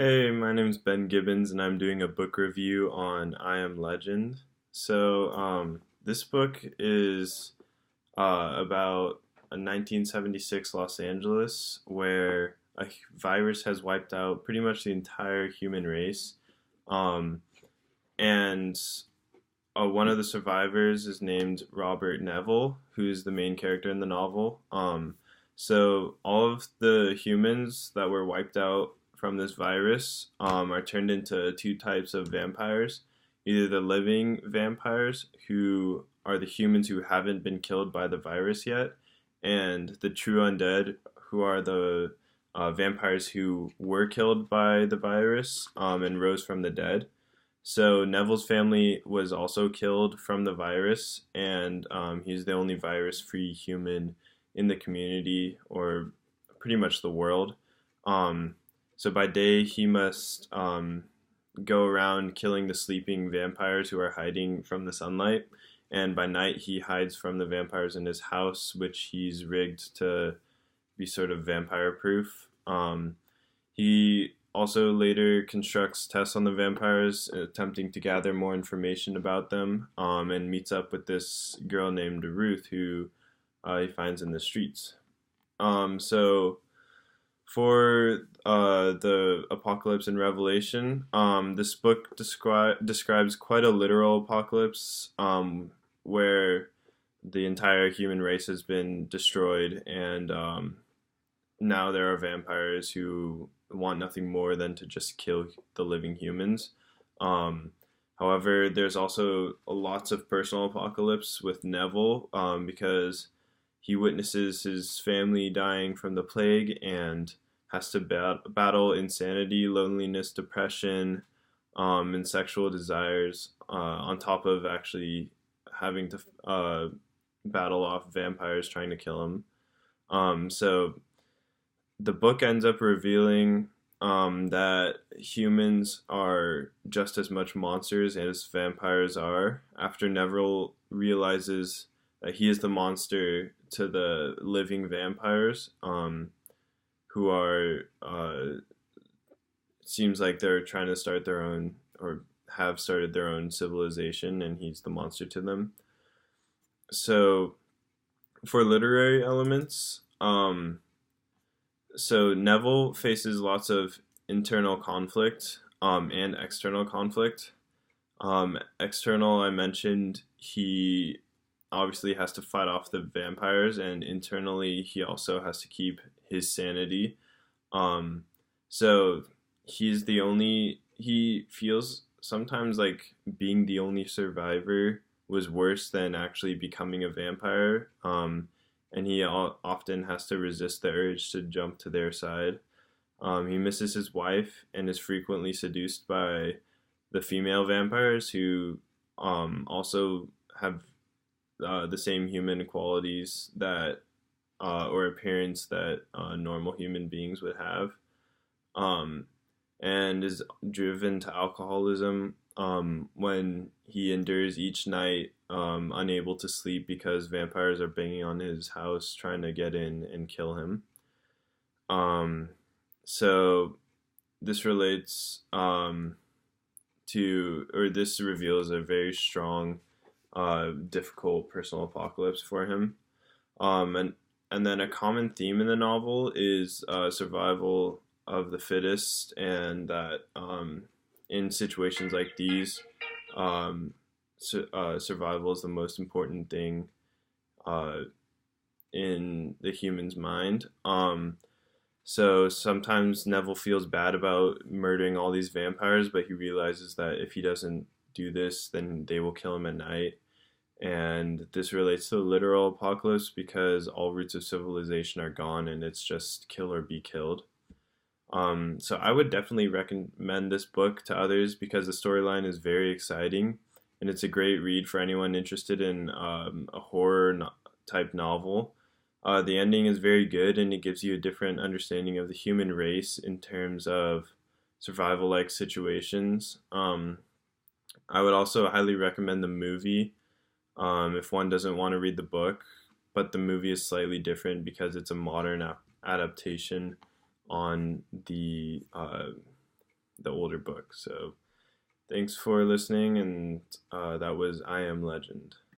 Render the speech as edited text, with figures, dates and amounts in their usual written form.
Hey, my name's Ben Gibbons, and I'm doing a book review on I Am Legend. This book is about a 1976 Los Angeles where a virus has wiped out pretty much the entire human race. Um, and One of the survivors is named Robert Neville, who's the main character in the novel. So all of the humans that were wiped out from this virus are turned into two types of vampires. Either the living vampires, who are the humans who haven't been killed by the virus yet, and the true undead, who are the vampires who were killed by the virus and rose from the dead. So Neville's family was also killed from the virus, and he's the only virus-free human in the community, or pretty much the world. Um, so by day, he must go around killing the sleeping vampires who are hiding from the sunlight, and by night, he hides from the vampires in his house, which he's rigged to be sort of vampire-proof. He also later constructs tests on the vampires, attempting to gather more information about them, and meets up with this girl named Ruth, who he finds in the streets. So for the apocalypse in Revelation, this book describes quite a literal apocalypse, where the entire human race has been destroyed, and now there are vampires who want nothing more than to just kill the living humans. Um, However, there's also lots of personal apocalypse with Neville, because he witnesses his family dying from the plague and has to battle insanity, loneliness, depression, and sexual desires, on top of actually having to battle off vampires trying to kill him. So the book ends up revealing that humans are just as much monsters as vampires are. After Neville realizes that he is the monster to the living vampires, who are seems like they're trying to start their own, or have started their own civilization, and he's the monster to them. So for literary elements, so Neville faces lots of internal conflict and external conflict. External, I mentioned, he obviously has to fight off the vampires, and internally, he also has to keep his sanity. Um, so he feels sometimes like being the only survivor was worse than actually becoming a vampire. And he often has to resist the urge to jump to their side. He misses his wife and is frequently seduced by the female vampires, who also have the same human qualities that or appearance that normal human beings would have, um, and is driven to alcoholism when he endures each night, unable to sleep because vampires are banging on his house trying to get in and kill him. Um, so this relates this reveals a very strong, difficult personal apocalypse for him. And then a common theme in the novel is survival of the fittest, and that in situations like these, survival is the most important thing uh, in the human's mind. So sometimes Neville feels bad about murdering all these vampires, but he realizes that if he doesn't do this, then they will kill him at night. And this relates to the literal apocalypse because all roots of civilization are gone, and it's just kill or be killed. So I would definitely recommend this book to others because the storyline is very exciting, and it's a great read for anyone interested in a horror type novel. The ending is very good, and it gives you a different understanding of the human race in terms of survival like situations. I would also highly recommend the movie, if one doesn't want to read the book, but the movie is slightly different because it's a modern adaptation on the the older book. So thanks for listening, and that was I Am Legend.